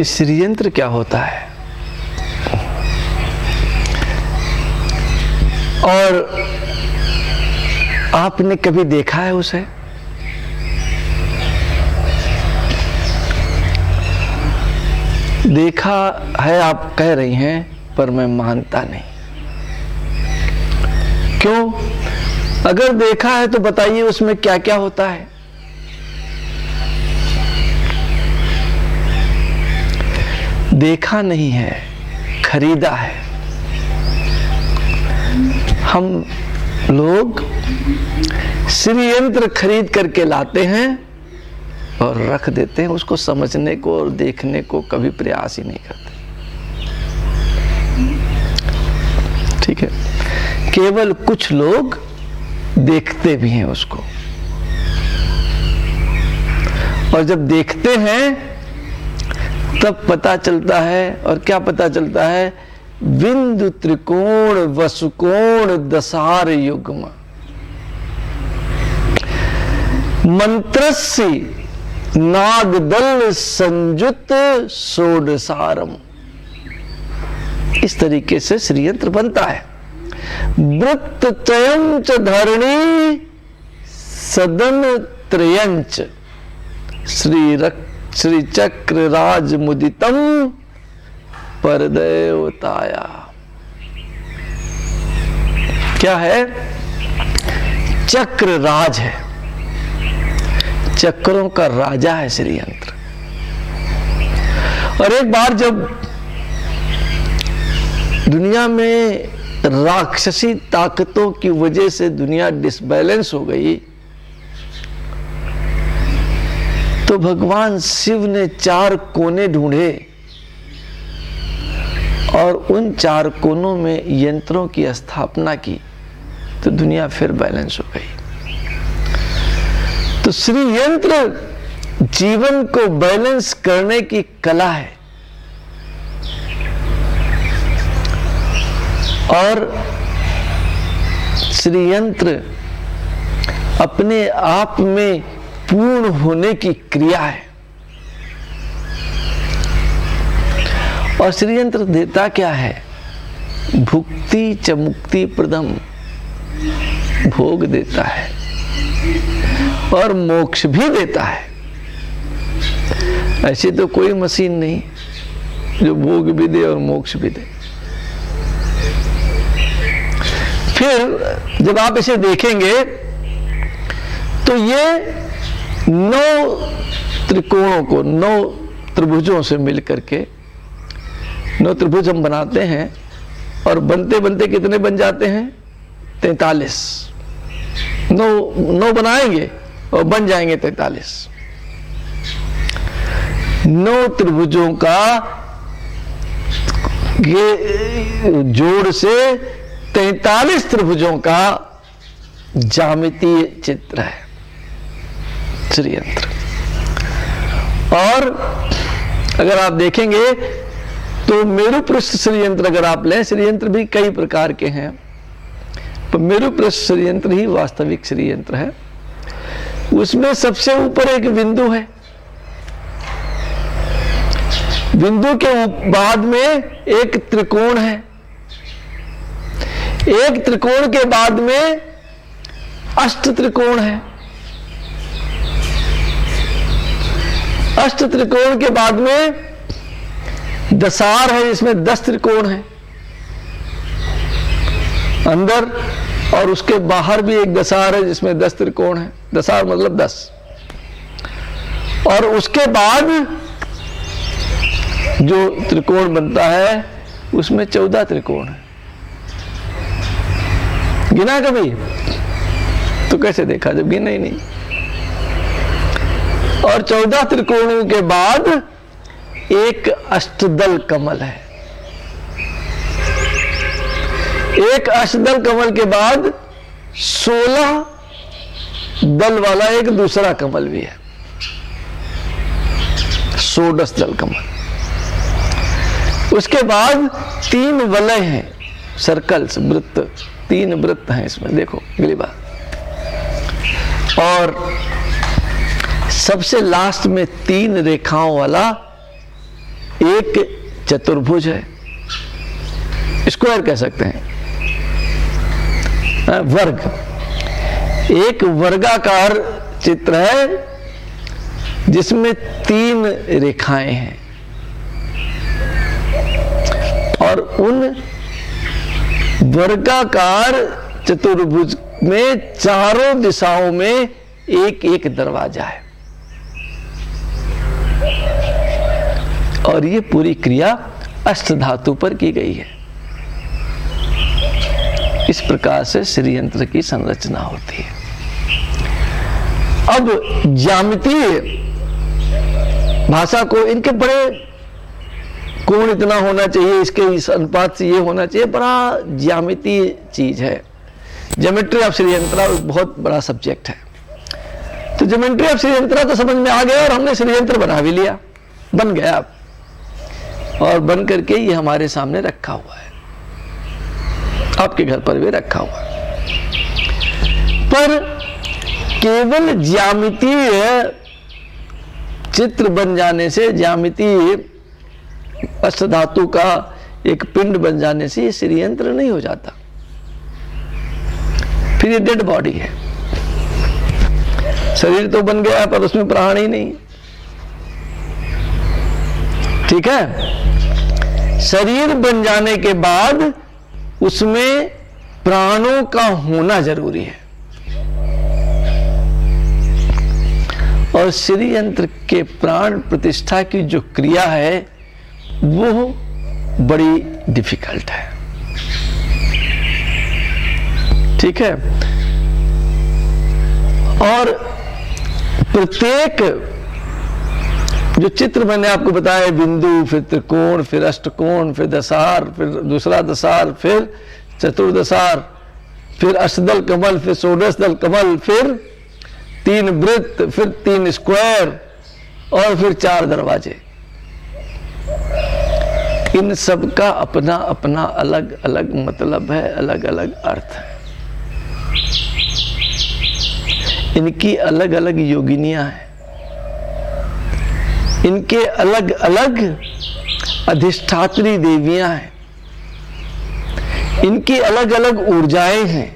कि श्रीयंत्र क्या होता है और आपने कभी देखा है उसे? देखा है आप कह रही हैं, पर मैं मानता नहीं। क्यों? अगर देखा है तो बताइए उसमें क्या क्या होता है। देखा नहीं है, खरीदा है। हम लोग श्रीयंत्र खरीद करके लाते हैं और रख देते हैं, उसको समझने को और देखने को कभी प्रयास ही नहीं करते। ठीक है, केवल कुछ लोग देखते भी हैं उसको, और जब देखते हैं तब पता चलता है। और क्या पता चलता है? बिंदु त्रिकोण वसुकोण दशार युग्म मंत्रस्य नागदल संयुत षोडशारम। इस तरीके से श्रीयंत्र बनता है। वृत्त चयं च धरणी सदन त्रयंच श्री चक्र राज मुदितम परदेवताया। क्या है? चक्र राज है, चक्रों का राजा है श्रीयंत्र। और एक बार जब दुनिया में राक्षसी ताकतों की वजह से दुनिया डिसबैलेंस हो गई, तो भगवान शिव ने 4 कोने ढूंढे और उन 4 कोनों में यंत्रों की स्थापना की, तो दुनिया फिर बैलेंस हो गई। तो श्री यंत्र जीवन को बैलेंस करने की कला है। और श्री यंत्र अपने आप में पूर्ण होने की क्रिया है। और श्री यंत्र देता क्या है? भुक्ति च मुक्ति प्रदम, भोग देता है और मोक्ष भी देता है। ऐसी तो कोई मशीन नहीं जो भोग भी दे और मोक्ष भी दे। फिर जब आप इसे देखेंगे तो ये 9 त्रिकोणों को 9 त्रिभुजों से मिलकर के 9 त्रिभुज हम बनाते हैं, और बनते बनते कितने बन जाते हैं? 43। 9 बनाएंगे और बन जाएंगे 43। 9 त्रिभुजों का ये जोड़ से 43 त्रिभुजों का ज्यामितीय चित्र है श्रीयंत्र। और अगर आप देखेंगे तो मेरु पृष्ठ श्रीयंत्र अगर आप लें, श्रीयंत्र भी कई प्रकार के हैं, पर मेरु पृष्ठ श्रीयंत्र ही वास्तविक श्रीयंत्र है। उसमें सबसे ऊपर एक बिंदु है, बिंदु के बाद में एक त्रिकोण है, एक त्रिकोण के बाद में अष्ट त्रिकोण है, अष्ट त्रिकोण के बाद में दशार है जिसमें 10 त्रिकोण है अंदर, और उसके बाहर भी एक दशार है जिसमें 10 त्रिकोण है। दशार मतलब 10। और उसके बाद जो त्रिकोण बनता है उसमें 14 त्रिकोण है। गिना कभी? तो कैसे देखा जब गिना ही नहीं। और 14 त्रिकोणों के बाद एक अष्टदल कमल है। एक अष्टदल कमल के बाद 16 दल वाला एक दूसरा कमल भी है, 16 दल कमल। उसके बाद 3 वलय हैं, सर्कल्स, वृत्त, 3 वृत्त हैं इसमें, देखो अगली बात। और सबसे लास्ट में 3 रेखाओं वाला एक चतुर्भुज है, स्क्वायर कह सकते हैं, वर्ग, एक वर्गाकार चित्र है जिसमें 3 रेखाएं हैं और उन वर्गाकार चतुर्भुज में चारों दिशाओं में एक एक दरवाजा है और ये पूरी क्रिया अष्ट धातु पर की गई है। इस प्रकार से श्री यंत्र की संरचना होती है। अब ज्यामितीय भाषा को इनके बड़े कोण इतना होना चाहिए, इसके इस अनुपात से ये होना चाहिए, बड़ा ज्यामितीय चीज है। ज्योमेट्री ऑफ श्री यंत्र बहुत बड़ा सब्जेक्ट है। तो ज्योमेट्री ऑफ श्री यंत्र तो समझ में आ गया और हमने श्री यंत्र बना भी लिया, बन गया और बन करके ये हमारे सामने रखा हुआ है, आपके घर पर भी रखा हुआ है। पर केवल ज्यामितीय चित्र बन जाने से, ज्यामितीय अष्टधातु का एक पिंड बन जाने से ये श्री यंत्र नहीं हो जाता, फिर ये डेड बॉडी है। शरीर तो बन गया पर उसमें प्राण ही नहीं। ठीक है, शरीर बन जाने के बाद उसमें प्राणों का होना जरूरी है और श्री यंत्र के प्राण प्रतिष्ठा की जो क्रिया है वो बड़ी डिफिकल्ट है। ठीक है, और प्रत्येक जो चित्र मैंने आपको बताया, बिंदु, फिर त्रिकोण, फिर अष्टकोण, फिर दशार, फिर दूसरा दशार, फिर चतुर्दशार, फिर अष्टदल कमल, फिर षोडश दल कमल, फिर 3 वृत्त, फिर 3 स्क्वायर और फिर 4 दरवाजे। इन सब का अपना अपना अलग अलग मतलब है, अलग अलग अर्थ है। इनकी अलग अलग योगिनियां हैं, इनके अलग अलग अधिष्ठात्री देवियां हैं, इनकी अलग अलग ऊर्जाएं हैं।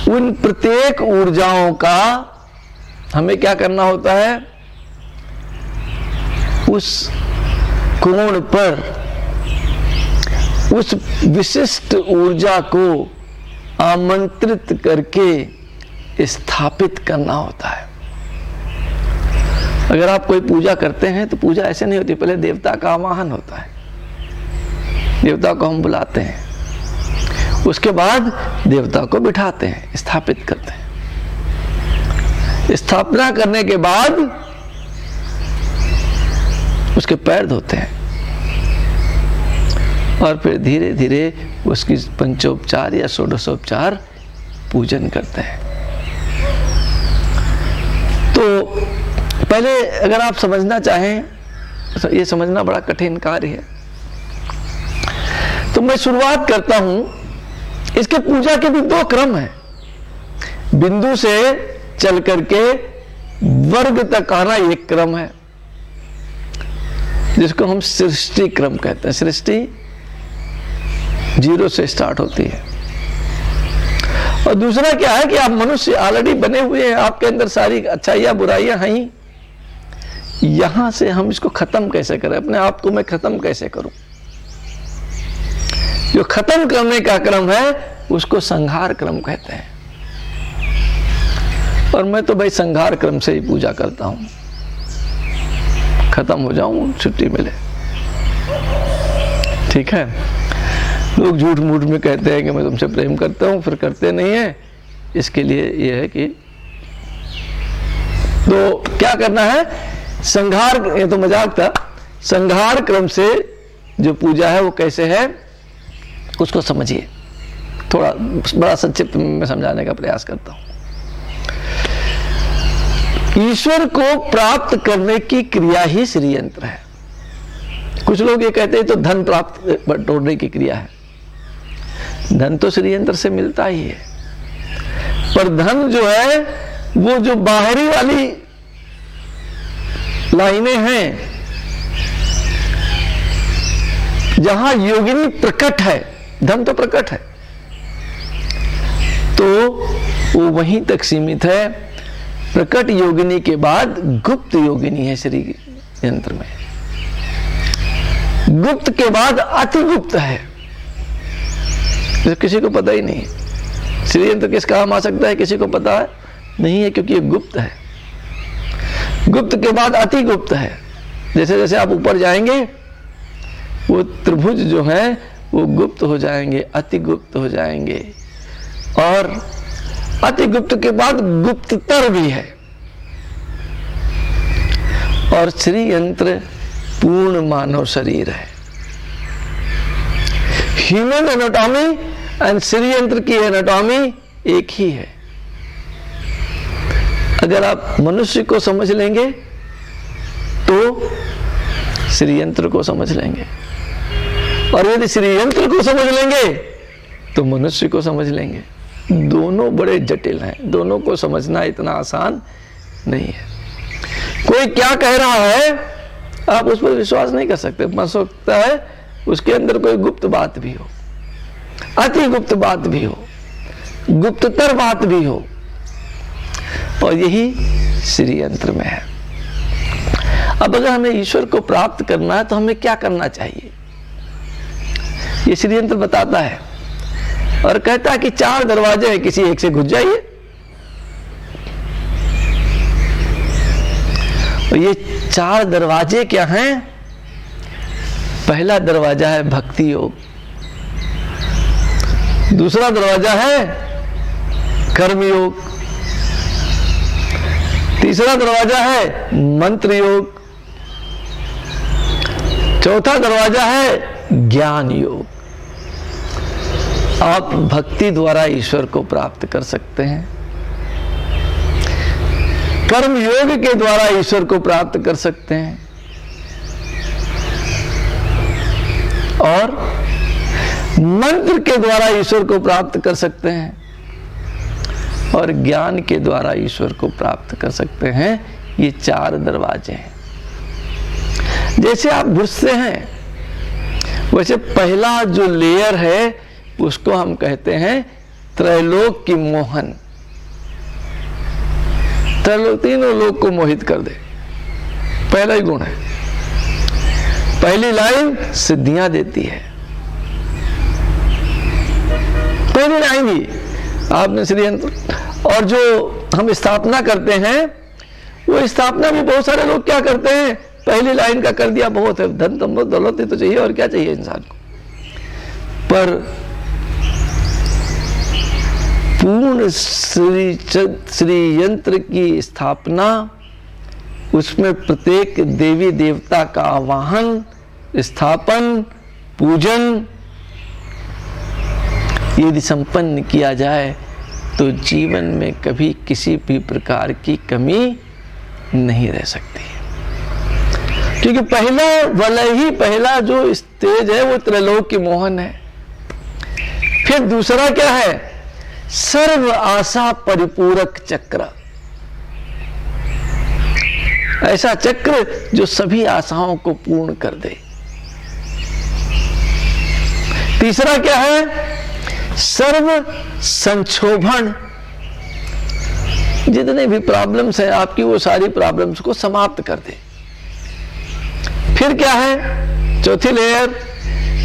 उन प्रत्येक ऊर्जाओं का हमें क्या करना होता है, उस कोण पर उस विशिष्ट ऊर्जा को आमंत्रित करके स्थापित करना होता है। अगर आप कोई पूजा करते हैं तो पूजा ऐसे नहीं होती, पहले देवता का आवाहन होता है, देवता को हम बुलाते हैं, उसके बाद देवता को बिठाते हैं, स्थापित करते हैं। स्थापना करने के बाद उसके पैर धोते हैं और फिर धीरे धीरे उसकी पंचोपचार या षोडशोपचार पूजन करते हैं। तो पहले अगर आप समझना चाहें, तो ये समझना बड़ा कठिन कार्य है, तो मैं शुरुआत करता हूं। इसके पूजा के भी 2 क्रम हैं। बिंदु से चल करके वर्ग तक आना एक क्रम है, जिसको हम सृष्टि क्रम कहते हैं। सृष्टि 0 से स्टार्ट होती है। और दूसरा क्या है कि आप मनुष्य ऑलरेडी बने हुए हैं, आपके अंदर सारी अच्छाइयां बुराइयां हैं ही। यहां से हम इसको खत्म कैसे करें, अपने आप को मैं खत्म कैसे करूं। जो खत्म करने का क्रम है उसको संहार क्रम कहते हैं। और मैं तो भाई संहार क्रम से ही पूजा करता हूं, खत्म हो जाऊं, छुट्टी मिले। ठीक है, लोग झूठ मूठ में कहते हैं कि मैं तुमसे प्रेम करता हूं, फिर करते नहीं है। इसके लिए यह है कि तो क्या करना है, संहार, ये तो मजाक था, संहार क्रम से जो पूजा है वो कैसे है उसको समझिए। थोड़ा बड़ा संक्षिप्त में समझाने का प्रयास करता हूं। ईश्वर को प्राप्त करने की क्रिया ही श्री यंत्र है। कुछ लोग ये कहते हैं तो धन प्राप्त बटोरने की क्रिया है। धन तो श्री यंत्र से मिलता ही है, पर धन जो है वो जो बाहरी वाली लाइनें हैं जहां योगिनी प्रकट है, धन तो प्रकट है, तो वो वहीं तक सीमित है। प्रकट योगिनी के बाद गुप्त योगिनी है श्री यंत्र में। गुप्त के बाद अति गुप्त है, किसी को पता ही नहीं। श्री यंत्र किस काम आ सकता है किसी को पता है नहीं है, क्योंकि ये गुप्त है। गुप्त के बाद अति गुप्त है। जैसे जैसे आप ऊपर जाएंगे वो त्रिभुज जो है वो गुप्त हो जाएंगे, अति गुप्त हो जाएंगे, और अति गुप्त के बाद गुप्ततर भी है। और श्री यंत्र पूर्ण मानव शरीर है। ह्यूमन एनाटॉमी एंड श्री यंत्र की एनाटॉमी एक ही है। अगर आप मनुष्य को समझ लेंगे तो श्री यंत्र को समझ लेंगे, और यदि श्री यंत्र को समझ लेंगे तो मनुष्य को समझ लेंगे। दोनों बड़े जटिल हैं, दोनों को समझना इतना आसान नहीं है। कोई क्या कह रहा है आप उस पर विश्वास नहीं कर सकते। हो सकता है उसके अंदर कोई गुप्त बात भी हो, अति गुप्त बात भी हो, गुप्ततर बात भी हो, और यही श्री यंत्र में है। अब अगर हमें ईश्वर को प्राप्त करना है तो हमें क्या करना चाहिए, ये श्री यंत्र बताता है, और कहता है कि 4 दरवाजे हैं, किसी एक से घुस जाइए। और ये 4 दरवाजे क्या हैं? पहला दरवाजा है भक्ति योग, दूसरा दरवाजा है कर्म योग, तीसरा दरवाजा है मंत्र योग, चौथा दरवाजा है ज्ञान योग। आप भक्ति द्वारा ईश्वर को प्राप्त कर सकते हैं, कर्म योग के द्वारा ईश्वर को प्राप्त कर सकते हैं, और मंत्र के द्वारा ईश्वर को प्राप्त कर सकते हैं, और ज्ञान के द्वारा ईश्वर को प्राप्त कर सकते हैं। ये 4 दरवाजे हैं। जैसे आप घुसते हैं वैसे पहला जो लेयर है उसको हम कहते हैं त्रैलोक की मोहन। त्रैलोक, तीनों लोक को मोहित कर दे, पहला ही गुण है। पहली लाइन सिद्धियां देती है, पहली लाइन ही आपने श्री यंत्र। और जो हम स्थापना करते हैं वो स्थापना भी बहुत सारे लोग क्या करते हैं, पहली लाइन का कर दिया, बहुत है, धन दौलत दौलत ही तो चाहिए और क्या चाहिए इंसान को। पर पूर्ण श्री यंत्र की स्थापना, उसमें प्रत्येक देवी देवता का आवाहन, स्थापन, पूजन यदि संपन्न किया जाए तो जीवन में कभी किसी भी प्रकार की कमी नहीं रह सकती। क्योंकि पहला जो स्टेज है वो त्रैलोक की मोहन है। फिर दूसरा क्या है, सर्व आशा परिपूरक चक्र, ऐसा चक्र जो सभी आशाओं को पूर्ण कर दे। तीसरा क्या है, सर्व संक्षोभन, जितने भी प्रॉब्लम्स हैं आपकी वो सारी प्रॉब्लम्स को समाप्त कर दे। फिर क्या है, चौथी लेयर,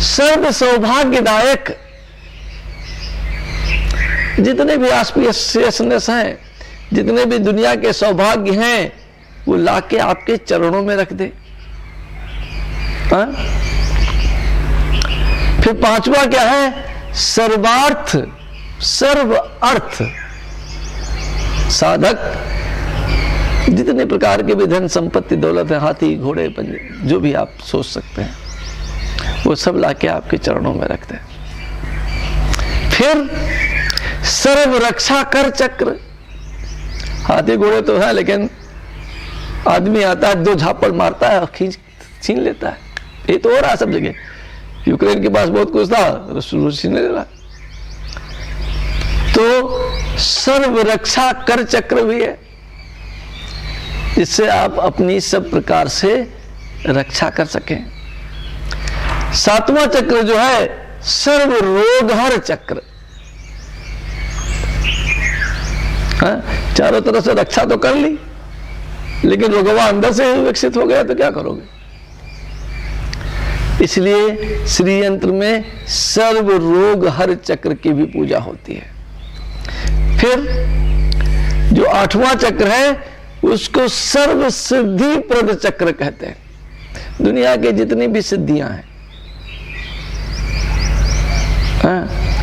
सर्व सौभाग्यदायक, जितने भी ऑस्पिशियसनेस हैं, जितने भी दुनिया के सौभाग्य हैं वो लाके आपके चरणों में रख दे। हाँ? फिर पांचवा क्या है, सर्वार्थ सर्व अर्थ साधक, जितने प्रकार के भी धन संपत्ति दौलत है, हाथी घोड़े पंजे, जो भी आप सोच सकते हैं वो सब लाके आपके चरणों में रखते हैं। फिर सर्व रक्षा कर चक्र, हाथी घोड़े तो है लेकिन आदमी आता है 2 झापड़ मारता है और खींच छीन लेता है। ये तो हो रहा है सब जगह, यूक्रेन के पास बहुत कुछ था, रूस छीन ले रहा। तो सर्व रक्षा कर चक्र भी है, जिससे आप अपनी सब प्रकार से रक्षा कर सकें। सातवां चक्र जो है सर्व रोगहर चक्र। चारों तरफ से रक्षा तो कर ली, लेकिन रोगवा अंदर से ही विकसित हो गया तो क्या करोगे? इसलिए श्री यंत्र में सर्व रोग हर चक्र की भी पूजा होती है। फिर जो आठवां चक्र है उसको सर्व सिद्धि प्रद चक्र कहते हैं। दुनिया की जितनी भी सिद्धियां हैं,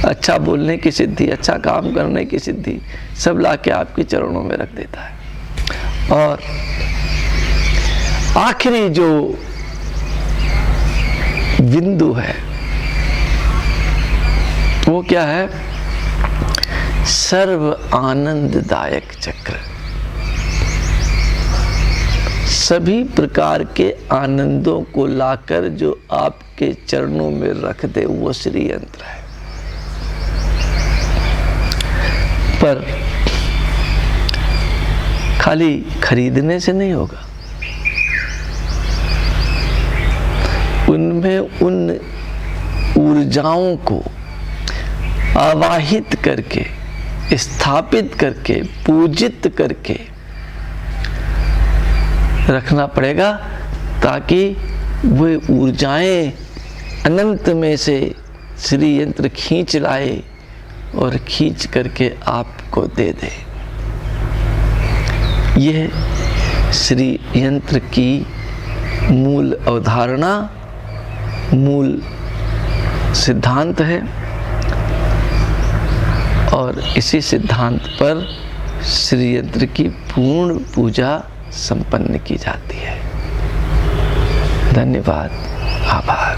अच्छा बोलने की सिद्धि, अच्छा काम करने की सिद्धि, सब लाके आपके चरणों में रख देता है। और आखिरी जो बिंदु है वो क्या है? सर्व आनंददायक चक्र। सभी प्रकार के आनंदों को लाकर जो आपके चरणों में रख दे वो श्री यंत्र है। पर खाली खरीदने से नहीं होगा, उनमें उन ऊर्जाओं को आवाहित करके, स्थापित करके, पूजित करके रखना पड़ेगा, ताकि वे ऊर्जाएं अनंत में से श्री यंत्र खींच लाए और खींच करके आपको दे दे। यह श्री यंत्र की मूल अवधारणा, मूल सिद्धांत है। और इसी सिद्धांत पर श्री यंत्र की पूर्ण पूजा संपन्न की जाती है। धन्यवाद, आभार।